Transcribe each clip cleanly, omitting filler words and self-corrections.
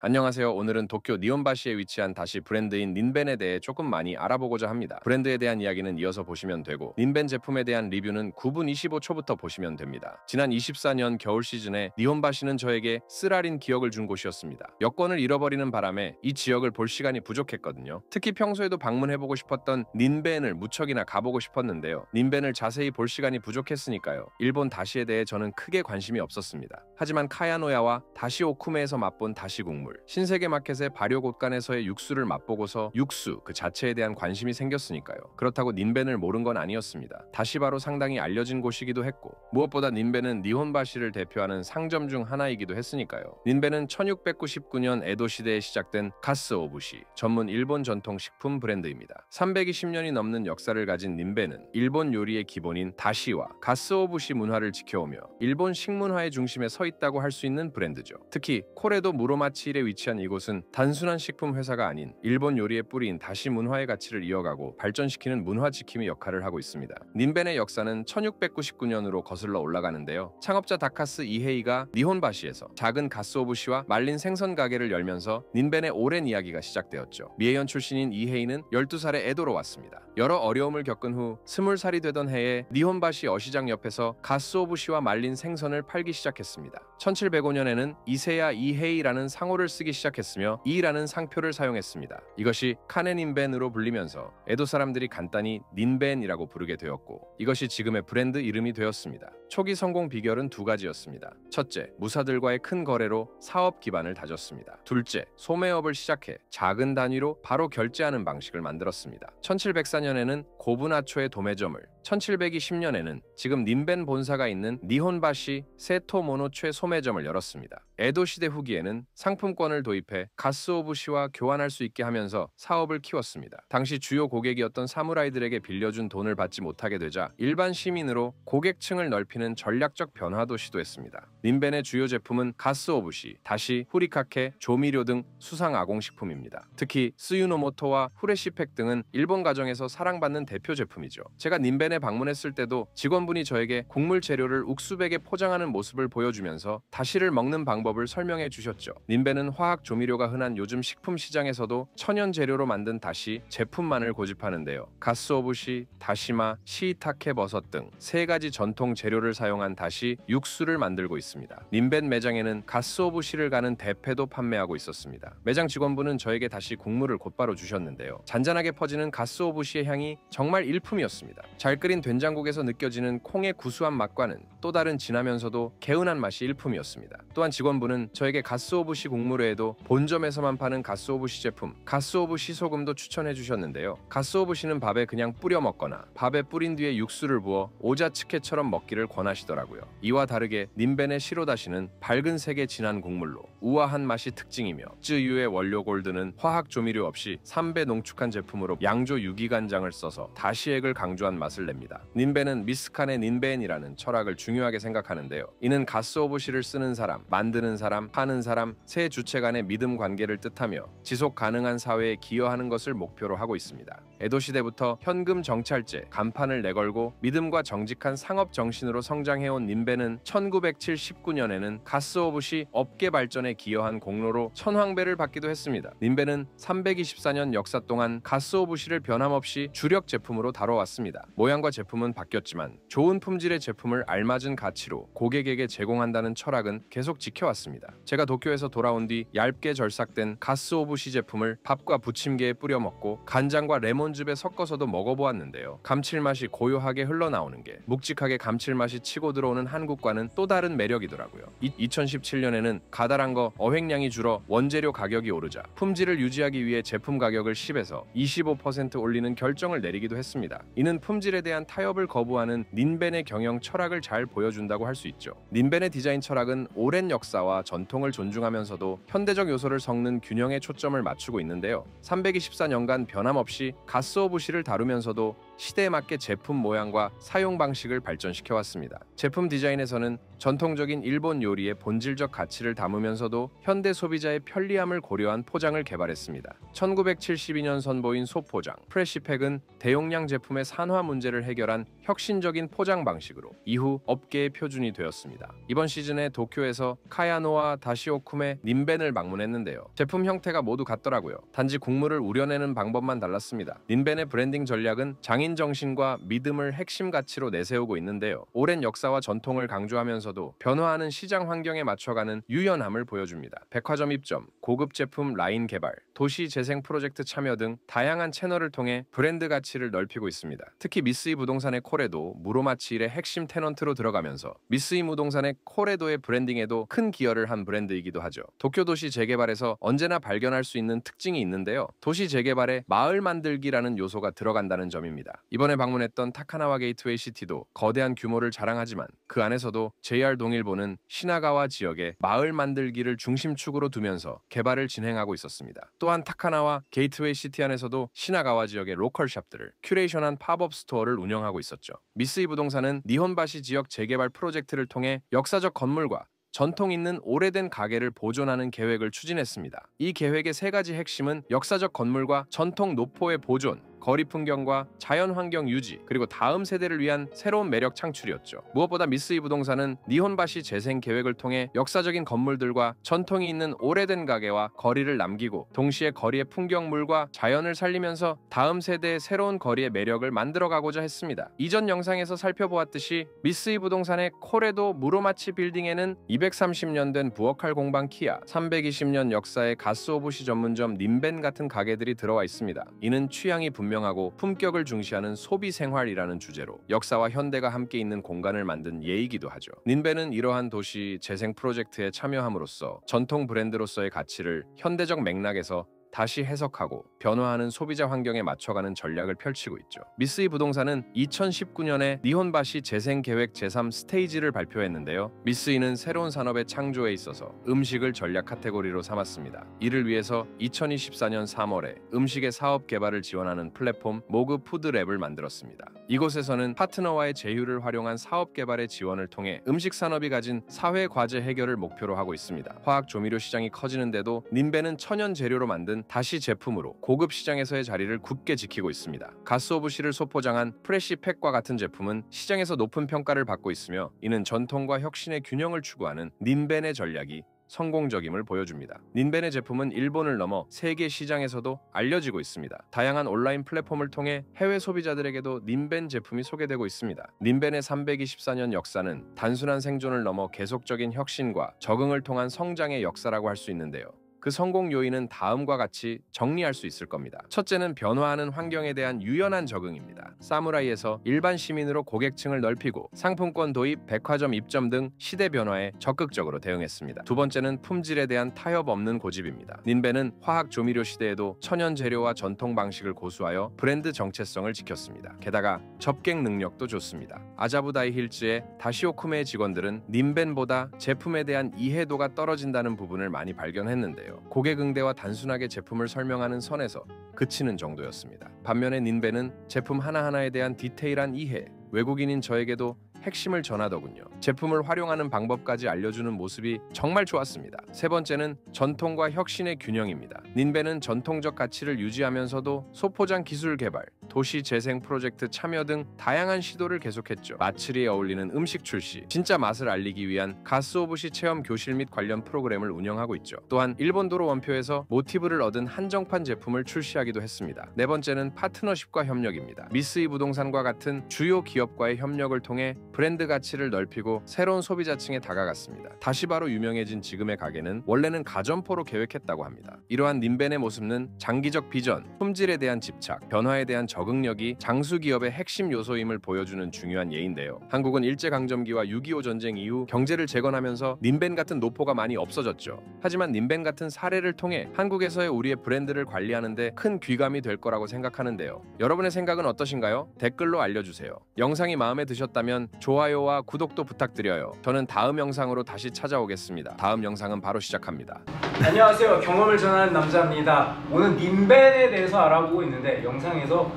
안녕하세요. 오늘은 도쿄 니혼바시에 위치한 다시 브랜드인 닌벤에 대해 조금 많이 알아보고자 합니다. 브랜드에 대한 이야기는 이어서 보시면 되고 닌벤 제품에 대한 리뷰는 9분 25초부터 보시면 됩니다. 지난 24년 겨울 시즌에 니혼바시는 저에게 쓰라린 기억을 준 곳이었습니다. 여권을 잃어버리는 바람에 이 지역을 볼 시간이 부족했거든요. 특히 평소에도 방문해보고 싶었던 닌벤을 무척이나 가보고 싶었는데요. 닌벤을 자세히 볼 시간이 부족했으니까요. 일본 다시에 대해 저는 크게 관심이 없었습니다. 하지만 카야노야와 다시 오쿠메에서 맛본 다시 국물, 신세계 마켓의 발효 곳간에서의 육수를 맛보고서 육수 그 자체에 대한 관심이 생겼으니까요. 그렇다고 닌벤을 모른 건 아니었습니다. 다시바로 상당히 알려진 곳이기도 했고 무엇보다 닌벤은 니혼바시를 대표하는 상점 중 하나이기도 했으니까요. 닌벤은 1699년 에도 시대에 시작된 가스오부시 전문 일본 전통 식품 브랜드입니다. 320년이 넘는 역사를 가진 닌벤은 일본 요리의 기본인 다시와 가스오부시 문화를 지켜오며 일본 식문화의 중심에 서 있다고 할 수 있는 브랜드죠. 특히 코레도 무로마치일에 위치한 이곳은 단순한 식품 회사가 아닌 일본 요리의 뿌리인 다시 문화의 가치를 이어가고 발전시키는 문화 지킴이 역할을 하고 있습니다. 닌벤의 역사는 1699년으로 거슬러 올라가는데요. 창업자 다카스 이헤이가 니혼바시에서 작은 가스오부시와 말린 생선 가게를 열면서 닌벤의 오랜 이야기가 시작되었죠. 미에현 출신인 이헤이는 12살에 에도로 왔습니다. 여러 어려움을 겪은 후 20살이 되던 해에 니혼바시 어시장 옆에서 가스오부시와 말린 생선을 팔기 시작했습니다. 1705년에는 이세야 이헤이라는 상호를 쓰기 시작했으며 이라는 상표를 사용했습니다. 이것이 카네닌벤으로 불리면서 에도 사람들이 간단히 닌벤이라고 부르게 되었고 이것이 지금의 브랜드 이름이 되었습니다. 초기 성공 비결은 두 가지였습니다. 첫째, 무사들과의 큰 거래로 사업 기반을 다졌습니다. 둘째, 소매업을 시작해 작은 단위로 바로 결제하는 방식을 만들었습니다. 1704년에는 고부나초의 도매점을, 1720년에는 지금 닌벤 본사가 있는 니혼바시 세토모노초의 소매점을 열었습니다. 에도 시대 후기에는 상품권을 도입해 가스오부시와 교환할 수 있게 하면서 사업을 키웠습니다. 당시 주요 고객이었던 사무라이들에게 빌려준 돈을 받지 못하게 되자 일반 시민으로 고객층을 넓히는 전략적 변화도 시도했습니다. 닌벤의 주요 제품은 가스오부시, 다시, 후리카케, 조미료 등 수상 아공식품입니다. 특히 스유노모토와 후레시팩 등은 일본 가정에서 사랑받는 대표 제품이죠. 제가 닌벤에 방문했을 때도 직원분이 저에게 곡물 재료를 욱수백에 포장하는 모습을 보여주면서 다시를 먹는 방법을 설명해 주셨죠. 닌벤은 화학 조미료가 흔한 요즘 식품 시장에서도 천연 재료로 만든 다시 제품만을 고집하는데요. 가스오부시, 다시마, 시이타케 버섯 등 세 가지 전통 재료를 사용한 다시 육수를 만들고 있습니다. 닌벤 매장에는 가스오부시를 가는 대패도 판매하고 있었습니다. 매장 직원분은 저에게 다시 국물을 곧바로 주셨는데요. 잔잔하게 퍼지는 가스오부시의 향이 정말 일품이었습니다. 잘 끓인 된장국에서 느껴지는 콩의 구수한 맛과는 또 다른 진하면서도 개운한 맛이 일품이었습니다. 또한 직원분은 저에게 가스오부시 국물 외에도 본점에서만 파는 가스오부시 제품 가스오부시 소금도 추천해 주셨는데요. 가스오부시는 밥에 그냥 뿌려 먹거나 밥에 뿌린 뒤에 육수를 부어 오자츠케처럼 먹기를 권하시더라고요. 이와 다르게 닌벤의 시로다시는 밝은 색의 진한 국물로 우아한 맛이 특징이며 쯔유의 원료 골드는 화학 조미료 없이 3배 농축한 제품으로 양조 유기간장을 써서 다시액을 강조한 맛을 냅니다. 닌벤은 미스칸의 닌벤이라는 철학을 중요하게 생각하는데요. 이는 가스오부시를 쓰는 사람, 만드는 사람, 파는 사람, 세 주체 간의 믿음 관계를 뜻하며 지속 가능한 사회에 기여하는 것을 목표로 하고 있습니다. 에도 시대부터 현금 정찰제, 간판을 내걸고 믿음과 정직한 상업 정신으로 성장해온 닌벤은 1979년에는 가스오부시 업계 발전에 기여한 공로로 천황배를 받기도 했습니다. 닌벤은 324년 역사 동안 가스오부시를 변함없이 주력 제품으로 다뤄왔습니다. 모양과 제품은 바뀌었지만 좋은 품질의 제품을 알맞은 가치로 고객에게 제공한다는 철학은 계속 지켜왔습니다. 제가 도쿄에서 돌아온 뒤 얇게 절삭된 가스오부시 제품을 밥과 부침개에 뿌려 먹고 간장과 레몬즙에 섞어서도 먹어보았는데요. 감칠맛이 고요하게 흘러나오는 게 묵직하게 감칠맛이 치고 들어오는 한국과는 또 다른 매력이더라고요. 2017년에는 가달한 거 어획량이 줄어 원재료 가격이 오르자 품질을 유지하기 위해 제품 가격을 10에서 25% 올리는 결정을 내리기도 했습니다. 이는 품질에 대한 타협을 거부하는 닌벤의 경영 철학을 잘 보여준다고 할 수 있죠. 닌벤의 디자인 철학은 오랜 역사와 전통을 존중하면서도 현대적 요소를 섞는 균형에 초점을 맞추고 있는데요. 324년간 변함없이 가스오부시를 다루면서도 시대에 맞게 제품 모양과 사용 방식을 발전시켜왔습니다. 제품 디자인에서는 전통적인 일본 요리의 본질적 가치를 담으면서도 현대 소비자의 편리함을 고려한 포장을 개발했습니다. 1972년 선보인 소포장 프레시팩은 대용량 제품의 산화 문제를 해결한 혁신적인 포장 방식으로 이후 업계의 표준이 되었습니다. 이번 시즌에 도쿄에서 카야노와 다시오쿰의 닌벤을 방문했는데요. 제품 형태가 모두 같더라고요. 단지 국물을 우려내는 방법만 달랐습니다. 닌벤의 브랜딩 전략은 장인 정신과 믿음을 핵심 가치로 내세우고 있는데요. 오랜 역사와 전통을 강조하면서도 변화하는 시장 환경에 맞춰가는 유연함을 보여줍니다. 백화점 입점, 고급 제품 라인 개발, 도시 재생 프로젝트 참여 등 다양한 채널을 통해 브랜드 가치를 넓히고 있습니다. 특히 미쓰이 부동산의 코레도 무로마치1의 핵심 테넌트로 들어가면서 미쓰이 부동산의 코레도의 브랜딩에도 큰 기여를 한 브랜드이기도 하죠. 도쿄 도시 재개발에서 언제나 발견할 수 있는 특징이 있는데요. 도시 재개발에 마을 만들기라는 요소가 들어간다는 점입니다. 이번에 방문했던 타카나와 게이트웨이 시티도 거대한 규모를 자랑하지만 그 안에서도 JR 동일보는 시나가와 지역의 마을 만들기를 중심축으로 두면서 개발을 진행하고 있었습니다. 또한 타카나와 게이트웨이 시티 안에서도 시나가와 지역의 로컬 샵들을 큐레이션한 팝업 스토어를 운영하고 있었죠. 미쓰이 부동산은 니혼바시 지역 재개발 프로젝트를 통해 역사적 건물과 전통 있는 오래된 가게를 보존하는 계획을 추진했습니다. 이 계획의 세 가지 핵심은 역사적 건물과 전통 노포의 보존, 거리 풍경과 자연 환경 유지, 그리고 다음 세대를 위한 새로운 매력 창출이었죠. 무엇보다 미쓰이 부동산은 니혼바시 재생 계획을 통해 역사적인 건물들과 전통이 있는 오래된 가게와 거리를 남기고 동시에 거리의 풍경물과 자연을 살리면서 다음 세대의 새로운 거리의 매력을 만들어가고자 했습니다. 이전 영상에서 살펴보았듯이 미쓰이 부동산의 코레도 무로마치 빌딩에는 230년 된 부엌칼 공방 키야, 320년 역사의 가스오부시 전문점 닌벤 같은 가게들이 들어와 있습니다. 이는 취향이 분명하고 품격을 중시하는 소비 생활이라는 주제로 역사와 현대가 함께 있는 공간을 만든 예이기도 하죠. 닌벤은 이러한 도시 재생 프로젝트에 참여함으로써 전통 브랜드로서의 가치를 현대적 맥락에서 다시 해석하고 변화하는 소비자 환경에 맞춰가는 전략을 펼치고 있죠. 미쓰이 부동산은 2019년에 니혼바시 재생계획 제3 스테이지를 발표했는데요. 미쓰이는 새로운 산업의 창조에 있어서 음식을 전략 카테고리로 삼았습니다. 이를 위해서 2024년 3월에 음식의 사업 개발을 지원하는 플랫폼 모그 푸드랩을 만들었습니다. 이곳에서는 파트너와의 제휴를 활용한 사업 개발의 지원을 통해 음식 산업이 가진 사회 과제 해결을 목표로 하고 있습니다. 화학 조미료 시장이 커지는데도 닌벤은 천연 재료로 만든 다시 제품으로 고급 시장에서의 자리를 굳게 지키고 있습니다. 가스오부시를 소포장한 프레시팩과 같은 제품은 시장에서 높은 평가를 받고 있으며 이는 전통과 혁신의 균형을 추구하는 닌벤의 전략이 성공적임을 보여줍니다. 닌벤의 제품은 일본을 넘어 세계 시장에서도 알려지고 있습니다. 다양한 온라인 플랫폼을 통해 해외 소비자들에게도 닌벤 제품이 소개되고 있습니다. 닌벤의 324년 역사는 단순한 생존을 넘어 계속적인 혁신과 적응을 통한 성장의 역사라고 할 수 있는데요. 그 성공 요인은 다음과 같이 정리할 수 있을 겁니다. 첫째는 변화하는 환경에 대한 유연한 적응입니다. 사무라이에서 일반 시민으로 고객층을 넓히고 상품권 도입, 백화점 입점 등 시대 변화에 적극적으로 대응했습니다. 두 번째는 품질에 대한 타협 없는 고집입니다. 닌벤은 화학 조미료 시대에도 천연 재료와 전통 방식을 고수하여 브랜드 정체성을 지켰습니다. 게다가 접객 능력도 좋습니다. 아자부다이 힐즈의 다시오쿠메 직원들은 닌벤보다 제품에 대한 이해도가 떨어진다는 부분을 많이 발견했는데요. 고객 응대와 단순하게 제품을 설명하는 선에서 그치는 정도였습니다. 반면에 닌벤은 제품 하나하나에 대한 디테일한 이해, 외국인인 저에게도 핵심을 전하더군요. 제품을 활용하는 방법까지 알려주는 모습이 정말 좋았습니다. 세 번째는 전통과 혁신의 균형입니다. 닌벤은 전통적 가치를 유지하면서도 소포장 기술 개발, 도시 재생 프로젝트 참여 등 다양한 시도를 계속했죠. 마츠리에 어울리는 음식 출시, 진짜 맛을 알리기 위한 가스오부시 체험 교실 및 관련 프로그램을 운영하고 있죠. 또한 일본 도로 원표에서 모티브를 얻은 한정판 제품을 출시하기도 했습니다. 네 번째는 파트너십과 협력입니다. 미쓰이 부동산과 같은 주요 기업과의 협력을 통해 브랜드 가치를 넓히고 새로운 소비자층에 다가갔습니다. 다시바로 유명해진 지금의 가게는 원래는 가점포로 계획했다고 합니다. 이러한 닌벤의 모습은 장기적 비전, 품질에 대한 집착, 변화에 대한 적응력이 장수 기업의 핵심 요소임을 보여주는 중요한 예인데요. 한국은 일제강점기와 6.25 전쟁 이후 경제를 재건하면서 닌벤 같은 노포가 많이 없어졌죠. 하지만 닌벤 같은 사례를 통해 한국에서의 우리의 브랜드를 관리하는 데 큰 귀감이 될 거라고 생각하는데요. 여러분의 생각은 어떠신가요? 댓글로 알려주세요. 영상이 마음에 드셨다면 좋아요와 구독도 부탁드려요. 저는 다음 영상으로 다시 찾아오겠습니다. 다음 영상은 바로 시작합니다. 안녕하세요. 경험을 전하는 남자입니다. 오늘 닌벤에 대해서 알아보고 있는데 영상에서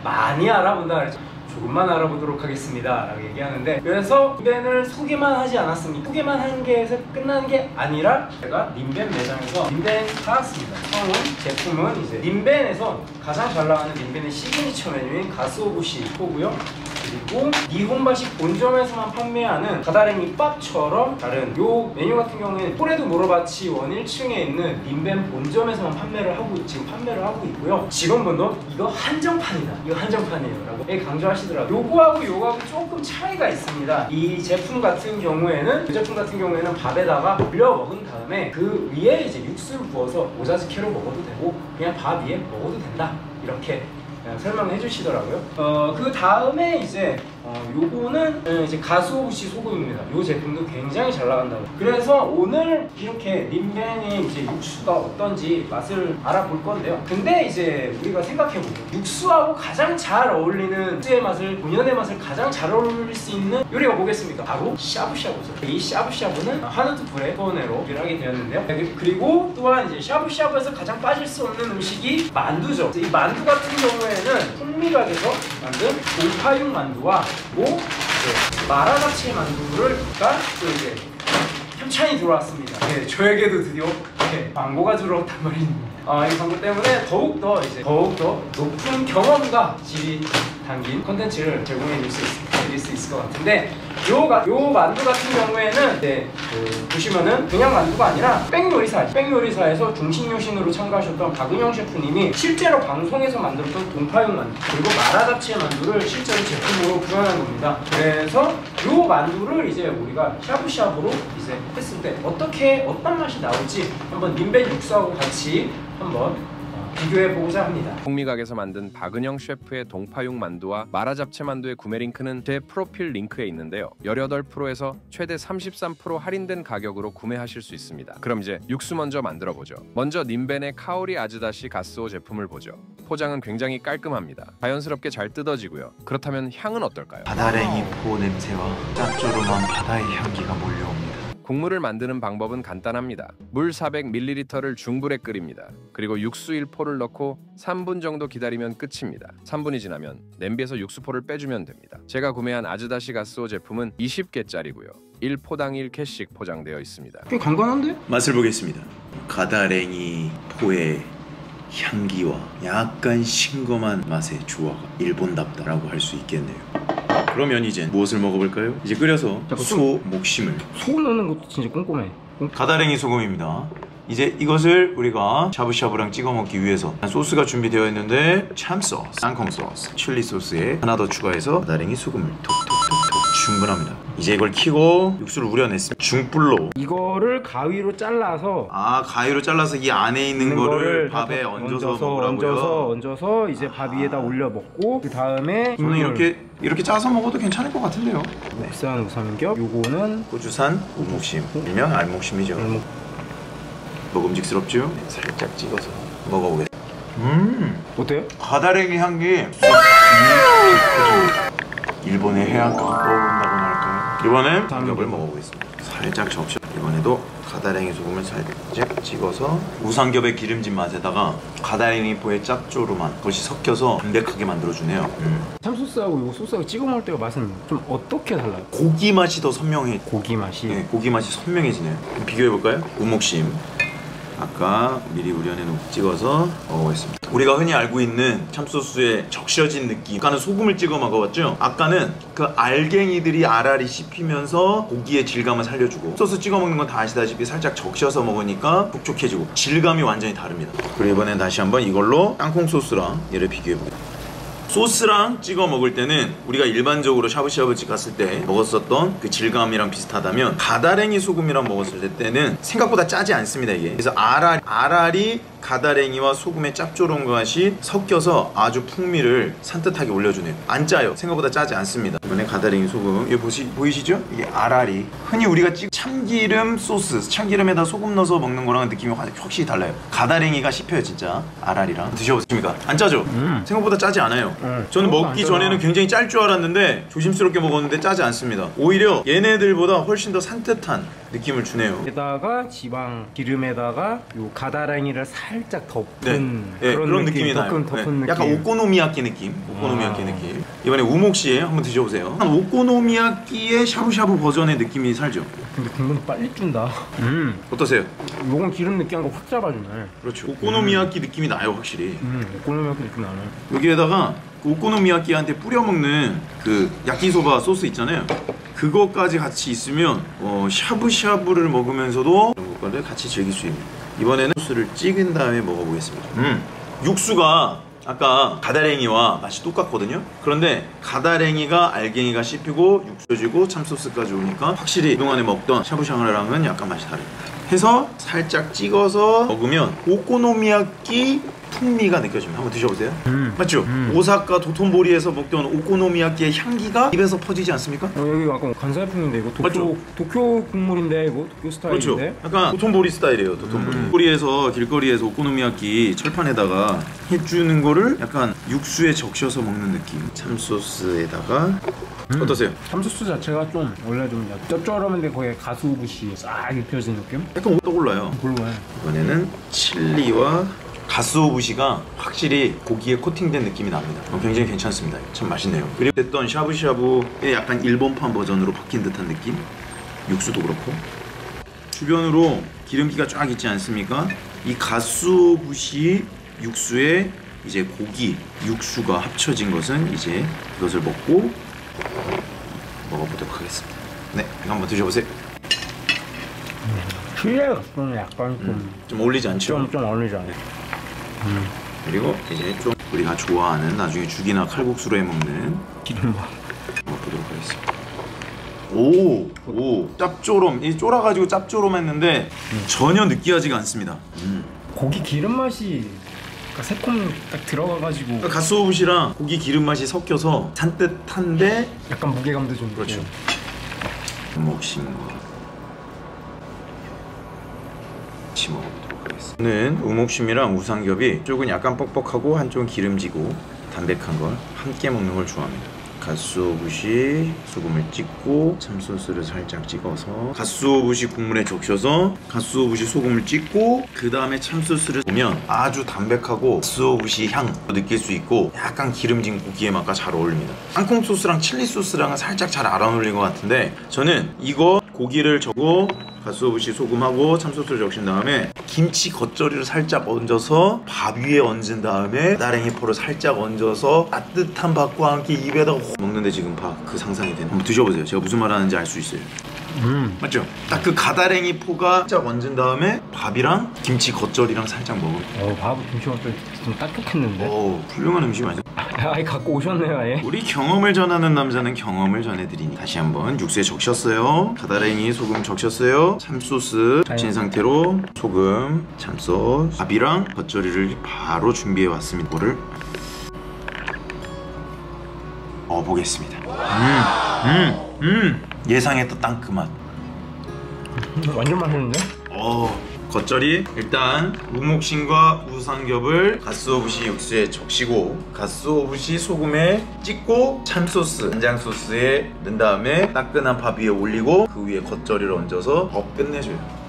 많이 알아본다 그랬죠. 조금만 알아보도록 하겠습니다 라고 얘기하는데, 그래서 닌벤을 소개만 하지 않았습니다. 소개만 한 게에서 끝나는 게 아니라 제가 닌벤 매장에서 닌벤 사왔습니다. 처음 제품은 이제 닌벤에서 가장 잘 나가는 닌벤의 시그니처 메뉴인 가스오부시 포고요. 그리고 니혼바시 본점에서만 판매하는 가다랭이 밥처럼 다른 요 메뉴 같은 경우에는 토레도 모로바치 원 1층에 있는 닌벤 본점에서만 지금 판매를 하고 있고요. 직원분도 이거 한정판이다, 이거 한정판이에요 라고 강조하시더라고요. 요거하고 요거하고 조금 차이가 있습니다. 이 제품 같은 경우에는 밥에다가 올려 먹은 다음에 그 위에 이제 육수를 부어서 오자즈케로 먹어도 되고 그냥 밥 위에 먹어도 된다, 이렇게 설명해 주시더라고요. 그 다음에 이제 요거는 이제 가스오부시 소금입니다. 요 제품도 굉장히 잘 나간다고. 그래서 오늘 이렇게 닌벤의 이제 육수가 어떤지 맛을 알아볼 건데요. 근데 이제 우리가 생각해보죠. 육수하고 가장 잘 어울리는 육수의 맛을, 본연의 맛을 가장 잘 어울릴 수 있는 요리가 뭐겠습니까? 바로 샤브샤브죠. 이 샤브샤브는 하누트 불에 소원으로 요리를 하게 되었는데요. 그리고 또한 이제 샤브샤브에서 가장 빠질 수 없는 음식이 만두죠. 이 만두 같은 경우에는 풍미각에서 만든 동파육 만두와 그리고 이제 마라자체 만두가 또 이제 협찬이 들어왔습니다. 네, 저에게도 드디어 광고가 들어왔단 말입니다. 이 광고 때문에 더욱더 높은 경험과 질이 담긴 컨텐츠를 제공해 드릴 수 있을 것 같은데, 요 만두 같은 경우에는 보시면은 그냥 만두가 아니라 백요리사에서 중식요신으로 참가하셨던 박은영 셰프님이 실제로 방송에서 만들었던 동파육 만두 그리고 마라잡채 만두를 실제로 제품으로 구현한 겁니다. 그래서 요 만두를 이제 우리가 샤브샤브로 이제 했을 때 어떤 맛이 나올지 한번 닌벤 육수하고 같이 한번 비교해보고자 합니다. 풍미각에서 만든 박은영 셰프의 동파육 만두와 마라잡채 만두의 구매 링크는 제 프로필 링크에 있는데요. 18%에서 최대 33% 할인된 가격으로 구매하실 수 있습니다. 그럼 이제 육수 먼저 만들어보죠. 먼저 닌벤의 카오리 아즈다시 가스오 제품을 보죠. 포장은 굉장히 깔끔합니다. 자연스럽게 잘 뜯어지고요. 그렇다면 향은 어떨까요? 가다랭이 포 냄새와 짭조름한 바다의 향기가 몰려옵니다. 국물을 만드는 방법은 간단합니다. 물 400ml를 중불에 끓입니다. 그리고 육수 1포를 넣고 3분 정도 기다리면 끝입니다. 3분이 지나면 냄비에서 육수포를 빼주면 됩니다. 제가 구매한 아즈다시 가스오 제품은 20개짜리고요. 1포당 1캔씩 포장되어 있습니다. 꽤 간단한데? 맛을 보겠습니다. 가다랭이 포의 향기와 약간 싱거운 맛의 조화가 일본답다라고 할 수 있겠네요. 그러면 이제 무엇을 먹어볼까요? 이제 끓여서 소 목심을, 소금 넣는 것도 진짜 꼼꼼해. 가다랭이 소금입니다. 이제 이것을 우리가 샤브샤브랑 찍어 먹기 위해서 소스가 준비되어 있는데 참소스, 땅콩 소스, 칠리 소스에 하나 더 추가해서 가다랭이 소금을 톡톡톡톡 충분합니다. 이제 이걸 켜고 육수를 우려냈습니다. 중불로 이거를 가위로 잘라서 가위로 잘라서 이 안에 있는 거를 밥에 얹어서 먹으라고요? 얹어서 이제 밥 위에다 올려 먹고, 그 다음에 저는 이렇게 짜서 먹어도 괜찮을 것 같은데요. 국산 우삼겹, 요거는 고추산 우목심, 일명 알목심이죠. 먹음직스럽죠? 살짝 찍어서 먹어보겠습니다. 어때요? 가다랭이 향기. 일본의 해안가가 떠오른다고 할까요? 이번엔 삼겹을 먹어보겠습니다. 살짝 접시. 이번에도 가다랭이 소금을 살짝 찍어서 우삼겹의 기름진 맛에다가 가다랭이 포의 짭조름한 것이 섞여서 담백하게 만들어주네요. 참소스하고 요 소스하고 찍어 먹을 때가 맛은 좀 어떻게 달라요? 고기 맛이 더 선명해. 고기 맛이? 네, 고기 맛이 선명해지네요. 비교해볼까요? 우목심 아까 미리 우려내놓고 찍어서 먹어보겠습니다. 우리가 흔히 알고 있는 참소스의 적셔진 느낌, 아까는 소금을 찍어 먹어봤죠? 아까는 그 알갱이들이 알알이 씹히면서 고기의 질감을 살려주고, 소스 찍어 먹는 건 다 아시다시피 살짝 적셔서 먹으니까 촉촉해지고 질감이 완전히 다릅니다. 그리고 이번엔 다시 한번 이걸로 땅콩 소스랑 얘를 비교해보겠습니다. 소스랑 찍어 먹을 때는 우리가 일반적으로 샤브샤브집 갔을 때 먹었었던 그 질감이랑 비슷하다면, 가다랭이 소금이랑 먹었을 때는 생각보다 짜지 않습니다. 이게 그래서 알알이 가다랭이와 소금의 짭조름과 맛이 섞여서 아주 풍미를 산뜻하게 올려주네요. 안 짜요. 생각보다 짜지 않습니다. 이번에 가다랭이 소금, 이거 보이시죠? 이게 알알이 흔히 우리가 참기름 소스, 참기름에다 소금 넣어서 먹는 거랑은 느낌이 확실히 달라요. 가다랭이가 씹혀요 진짜. 알알이랑 드셔보십니까? 안 짜죠? 생각보다 짜지 않아요. 저는 먹기 전에는 굉장히 짤 줄 알았는데 조심스럽게 먹었는데 짜지 않습니다. 오히려 얘네들보다 훨씬 더 산뜻한 느낌을 주네요. 게다가 기름에다가 요 가다랭이를 살짝 덮은 네, 그런 느낌이 나요. 덮은 느낌. 약간 오코노미야끼 느낌. 오코노미야끼 느낌. 이번에 우목씨 한번 드셔보세요. 한 오코노미야끼의 샤브샤브 버전의 느낌이 살죠. 근데 국물 빨리 준다. 어떠세요? 요건 기름 느끼한 거 확 잡아주네. 그렇죠. 오코노미야끼 느낌이 나요, 확실히. 오코노미야끼 느낌 나네. 여기에다가 그 오코노미야끼한테 뿌려 먹는 그 야끼소바 소스 있잖아요. 그거까지 같이 있으면 샤브샤브를 먹으면서도 이런 것과를 같이 즐길 수 있는. 이번에는 소스를 찍은 다음에 먹어보겠습니다. 육수가 아까 가다랭이와 맛이 똑같거든요. 그런데 가다랭이가 알갱이가 씹히고 육수지고 참소스까지 오니까 확실히 그동안에 먹던 샤브샤브랑은 약간 맛이 다릅니다. 해서 살짝 찍어서 먹으면 오코노미야끼 풍미가 느껴집니다. 한번 드셔보세요. 맞죠? 오사카 도톤보리에서 먹던 오코노미야끼의 향기가 입에서 퍼지지 않습니까? 여기 약간 간살품인데 이거 도쿄 국물인데 이거 도쿄 스타일인데? 그렇죠. 약간 도톤보리 스타일이에요. 도톤보리. 거리에서 길거리에서 오코노미야끼 철판에다가 해주는 거를 약간 육수에 적셔서 먹는 느낌. 참소스에다가 어떠세요? 참소스 자체가 좀 원래 좀 짭조름한데 거기에 가수부시 싹 입혀진 느낌? 약간 떠올라요. 그러네. 이번에는 칠리와 가스오부시가 확실히 고기에 코팅된 느낌이 납니다. 굉장히 괜찮습니다. 참 맛있네요. 그리고 됐던 샤브샤브의 약간 일본판 버전으로 바뀐 듯한 느낌? 육수도 그렇고 주변으로 기름기가 쫙 있지 않습니까? 이 가스오부시 육수에 이제 고기, 육수가 합쳐진 것은 이제 이것을 먹고 먹어보도록 하겠습니다. 네, 이거 한번 드셔보세요. 칠리가 좀 약간 좀 어울리지 않죠? 좀 어울리지 않아요? 그리고 이제 좀 우리가 좋아하는 나중에 죽이나 칼국수로 해먹는 기름밥 먹어보도록 하겠습니다. 오, 짭조름. 이 쫄아가지고 짭조름했는데 전혀 느끼하지가 않습니다. 고기 기름 맛이 새콤 딱 들어가가지고 가스오부시랑 고기 기름 맛이 섞여서 산뜻한데 약간 무게감도 좀 그렇죠. 우목심과 같이 먹어보도록 하겠습니다. 저는 우목심이랑 우삼겹이 쪽은 약간 뻑뻑하고 한쪽은 기름지고 담백한 걸 함께 먹는 걸 좋아합니다. 가스오부시 소금을 찍고 참소스를 살짝 찍어서 가스오부시 국물에 적셔서 가스오부시 소금을 찍고 그 다음에 참소스를 보면 아주 담백하고 가스오부시 향 느낄 수 있고 약간 기름진 고기의 맛과 잘 어울립니다. 땅콩 소스랑 칠리 소스랑은 살짝 잘 안 어울리는 것 같은데 저는 이거 고기를 저고 가스오부시 소금하고 참소스를 적신 다음에 김치 겉절이를 살짝 얹어서 밥 위에 얹은 다음에 나랭이 포를 살짝 얹어서 따뜻한 밥과 함께 입에다가 먹는데 지금 밥 그 상상이 되는. 한번 드셔보세요. 제가 무슨 말 하는지 알 수 있어요. 맞죠? 딱 그 가다랭이 포가 살짝 얹은 다음에 밥이랑 김치 겉절이랑 살짝 먹으면 밥은 김치가 좀 딱딱했는데? 훌륭한 음식 맞아. 아예 갖고 오셨네요 아예. 우리 경험을 전하는 남자는 경험을 전해드리니 다시 한번 육수에 적셨어요. 가다랭이 소금 적셨어요. 참소스 적신 상태로 소금, 참소스, 밥이랑 겉절이를 바로 준비해 왔습니다. 이거를 보겠습니다. 예상했던 딱 그 맛. 완전 맛있는데? 겉절이 일단 우목심과 우삼겹을 가스오부시 육수에 적시고 가스오부시 소금에 찍고 참소스, 간장소스에 넣은 다음에 따끈한 밥 위에 올리고 그 위에 겉절이를 얹어서 끝내줘요.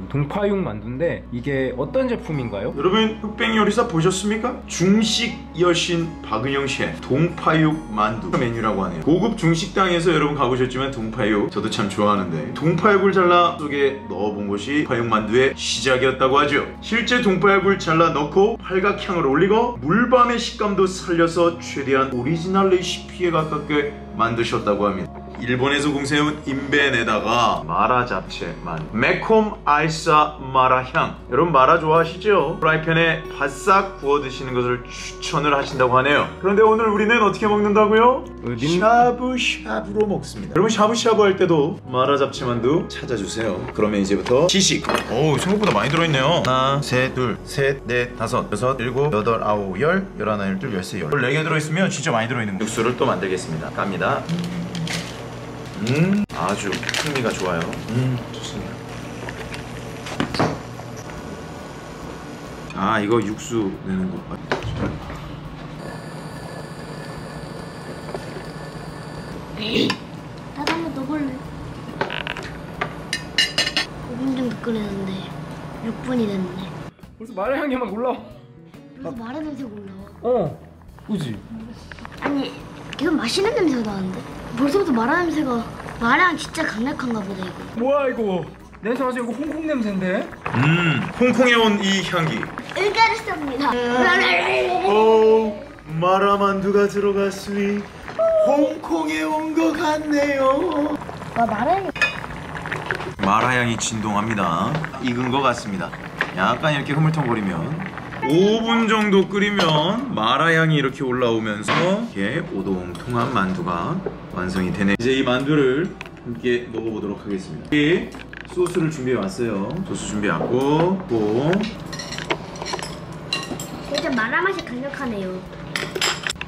동파육 만두인데 이게 어떤 제품인가요? 여러분 흑백 요리사 보셨습니까? 중식 여신 박은영 셰프 동파육 만두 메뉴라고 하네요. 고급 중식당에서 여러분 가보셨지만 동파육 저도 참 좋아하는데 동파육을 잘라 속에 넣어본 것이 동파육 만두의 시작이었다고 하죠. 실제 동파육을 잘라 넣고 팔각향을 올리고 물밤의 식감도 살려서 최대한 오리지널 레시피에 가깝게 만드셨다고 합니다. 일본에서 공세운 인벤에다가 마라 잡채만 매콤 아이사 마라 향. 여러분 마라 좋아하시죠? 프라이팬에 바싹 구워 드시는 것을 추천을 하신다고 하네요. 그런데 오늘 우리는 어떻게 먹는다고요? 샤브샤브로 먹습니다. 여러분 샤브샤브 할 때도 마라 잡채만두 찾아주세요. 그러면 이제부터 시식. 생각보다 많이 들어있네요. 하나, 셋, 둘, 셋, 넷, 다섯, 여섯, 일곱, 여덟, 아홉, 열, 열하나, 열둘, 열세, 열. 14개 들어있으면 진짜 많이 들어있는 거예요. 육수를 또 만들겠습니다. 깝니다. 아주 풍미가 좋아요. 좋습니다. 이거 육수 내는 거. 나도 한번 넣어볼래. 5분 정도 끓였는데 6분이 됐네. 벌써 마라 향이 막 올라와. 그래서 마라 냄새가 올라와. 그지? 아니 계속 맛있는 냄새가 나는데 벌써부터 마라 냄새가 마라향 진짜 강력한가 보다 이거. 뭐야 이거? 냄새 맞아. 이거 홍콩 냄새인데? 홍콩에 온 이 향기. 으가르습니다. 오, 마라만두가 들어갔으니 홍콩에 온 것 같네요. 와 마라향이 마라향이 진동합니다. 익은 것 같습니다. 약간 이렇게 흐물텅거리면 5분 정도 끓이면 마라향이 이렇게 올라오면서 이렇게 오동통한 만두가 완성이 되네. 이제 이 만두를 함께 먹어보도록 하겠습니다. 여기 소스를 준비해 왔어요. 소스 준비해 왔고, 진짜 마라 맛이 강력하네요.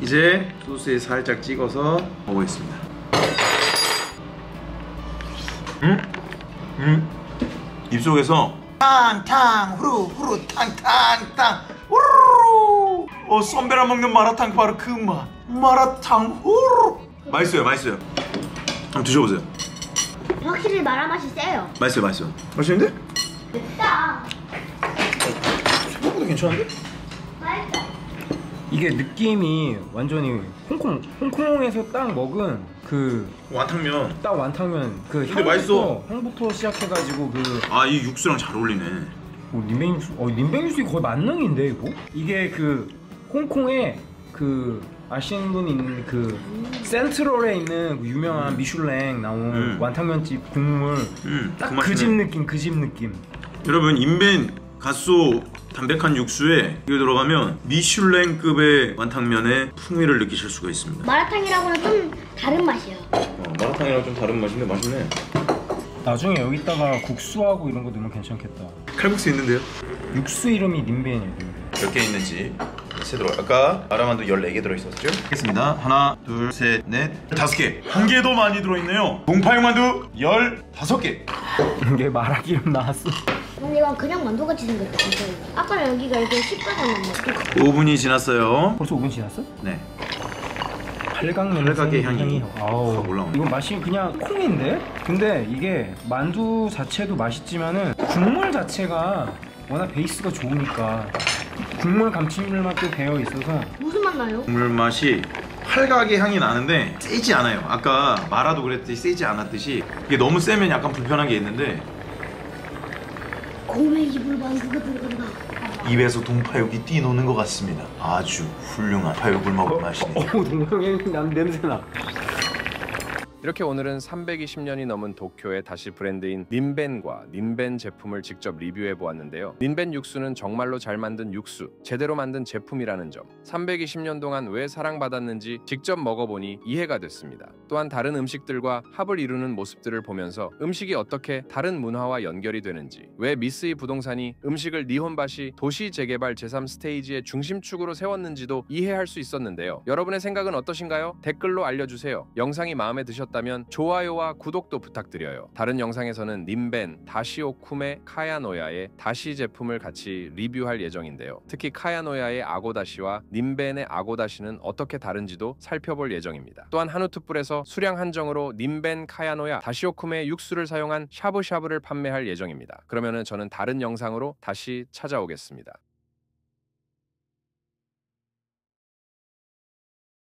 이제 소스에 살짝 찍어서 먹어보겠습니다. 입속에서 탕탕 후루 탕탕탕 후루. 썸베라 먹는 마라탕 바로 그 맛. 마라탕 후루. 맛있어요. 한번 드셔보세요. 확실히 마라 맛이 세요. 맛있어요. 맛있는데? 맵다. 생각보다 괜찮은데? 맛있다. 이게 느낌이 완전히 홍콩에서 딱 먹은 그 완탕면. 딱 완탕면 그 근데 맛있어. 향부터 시작해가지고 아, 이 육수랑 잘 어울리네. 닌뱅육수 거의 만능인데 이거? 이게 그 홍콩에 그 아시는 분 있는 그 센트럴에 있는 그 유명한 미슐랭 나온 완탕면집 국물 딱 그 집 느낌. 여러분, 인벤 갓소 담백한 육수에 이거 들어가면 미슐랭급의 완탕면의 풍미를 느끼실 수가 있습니다. 마라탕이라고는 좀 다른 맛이야. 마라탕이랑 좀 다른 맛인데 맛있네. 나중에 여기다가 국수하고 이런 거 넣으면 괜찮겠다. 칼국수 있는데요? 육수 이름이 닌벤이에요. 몇 개 있는지 세도록. 아까 마라만두 14개 들어있었죠? 알겠습니다. 하나, 둘, 셋, 넷, 5개. 한 개 더 많이 들어있네요. 동파육만두 15개. 이게 마라기름 나왔어. 근데 이건 그냥 만두같이 생겼다 진짜. 아까는 여기가 이렇게 시뻘건데. 5분이 지났어요. 벌써 5분 지났어? 네. 팔각의 향이 아우, 확 올라오네. 이건 맛이 그냥 콩인데? 근데 이게 만두 자체도 맛있지만은 국물 자체가 워낙 베이스가 좋으니까 국물 감칠맛도 배어 있어서 무슨 맛 나요? 국물 맛이 팔각의 향이 나는데 세지 않아요. 아까 마라도 그랬듯이 세지 않았듯이 이게 너무 세면 약간 불편한 게 있는데 곰의 입을 만두가 들어간다. 입에서 동파육이 뛰노는 것 같습니다. 아주 훌륭한 파육을 먹은 맛이네요. 동영이 난 냄새나. 이렇게 오늘은 320년이 넘은 도쿄의 다시 브랜드인 닌벤과 닌벤 제품을 직접 리뷰해 보았는데요. 닌벤 육수는 정말로 잘 만든 육수, 제대로 만든 제품이라는 점, 320년 동안 왜 사랑받았는지 직접 먹어보니 이해가 됐습니다. 또한 다른 음식들과 합을 이루는 모습들을 보면서 음식이 어떻게 다른 문화와 연결이 되는지, 왜 미쓰이 부동산이 음식을 니혼바시 도시 재개발 제3스테이지의 중심축으로 세웠는지도 이해할 수 있었는데요. 여러분의 생각은 어떠신가요? 댓글로 알려주세요. 영상이 마음에 드셨다면 좋아요와 구독도 부탁드려요. 다른 영상에서는 닌벤, 다시오쿠메, 카야노야의 다시 제품을 같이 리뷰할 예정인데요. 특히 카야노야의 아고다시와 닌벤의 아고다시는 어떻게 다른지도 살펴볼 예정입니다. 또한 한우특불에서 수량 한정으로 닌벤, 카야노야, 다시오쿠메 육수를 사용한 샤브샤브를 판매할 예정입니다. 그러면은 저는 다른 영상으로 다시 찾아오겠습니다.